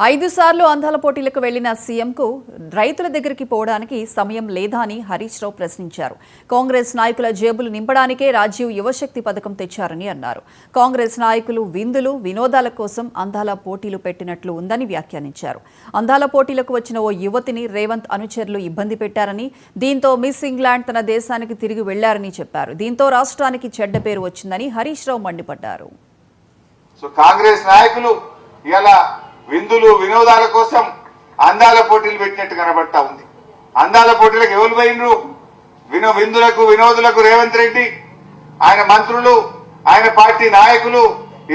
5 సార్లు అందాల పోటీలకు వెళ్లిన సీఎంకు రైతుల దగ్గరికి పోవడానికి సమయం లేదా అని హరీష్ రావు ప్రశ్నించారు. కాంగ్రెస్ నాయకుల జేబులు నింపడానికే రాజీవ్ యువశక్తి పథకం తెచ్చారని అన్నారు. కాంగ్రెస్ నాయకులు విందులు వినోదాల కోసం అందాల పోటీలు పెట్టినట్లు ఉందని వ్యాఖ్యానించారు. అందాల పోటీలకు వచ్చిన ఓ యువతిని రేవంత్ అనుచరులు ఇబ్బంది పెట్టారని, దీంతో మిస్ ఇంగ్లాండ్ తన దేశానికి తిరిగి వెళ్లారని చెప్పారు. దీంతో రాష్ట్రానికి చెడ్డ పేరు వచ్చిందని హరీష్ రావు మండిపడ్డారు. కాంగ్రెస్ నాయకులు ఇలా విందులు వినోదాల కోసం అందాల పోటీలు పెట్టినట్టు కనబడతా ఉంది. అందాల పోటీలకు ఎవరు పోయినరు? విందులకు వినోదులకు రేవంత్ రెడ్డి, ఆయన మంత్రులు, ఆయన పార్టీ నాయకులు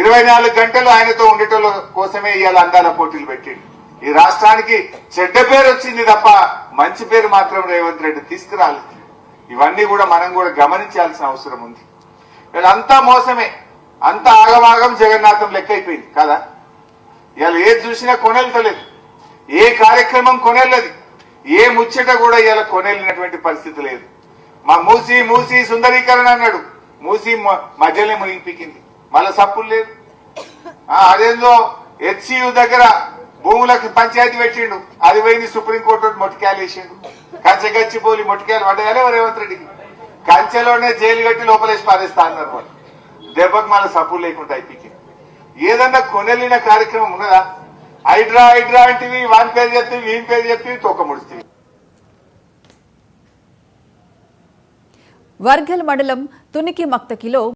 24 గంటలు ఆయనతో ఉండేటోళ్ళ కోసమే ఇవాళ అందాల పోటీలు పెట్టిండు. ఈ రాష్ట్రానికి చెడ్డ పేరు వచ్చింది తప్ప మంచి పేరు మాత్రం రేవంత్ రెడ్డి తీసుకురాలేదు. ఇవన్నీ కూడా మనం కూడా గమనించాల్సిన అవసరం ఉంది. వీళ్ళంతా మోసమే, అంతా ఆగమాగం జగన్నాథం లెక్క అయిపోయింది కదా. ఇవాళ ఏది చూసినా కొనెళ్తలేదు, ఏ కార్యక్రమం కొనెళ్ళది, ఏ ముచ్చట కూడా ఇవాళ కొనెళ్ళినటువంటి పరిస్థితి లేదు. మా మూసి సుందరీకరణ అన్నాడు, మూసి మధ్యలో మునిగిపికింది, మళ్ళా సప్పులు లేదు. అదేందో హెచ్సియు దగ్గర భూములకు పంచాయతీ పెట్టిండు, అది పోయింది సుప్రీంకోర్టు మొట్టికాయలు వేసిండు. కంచె గచ్చిపోలి మొట్టికాయలు పడ్డాయలే రేవంత్ రెడ్డికి. కంచెలోనే జైలు కట్టి లోపలేసి పారేస్తా అన్నారు. వాళ్ళు దెబ్బకు మళ్ళీ సప్పులు లేకుండా అయిపోయింది. ఏదన్నా కొనెళ్ళిన కార్యక్రమం ఉన్నదా? హైడ్రా అంటివి, వాని పేరు చెప్తే వీని పేరు చెప్పి తోక ముడిస్తే. వర్గల్ మండలం తునికి మక్తకిలో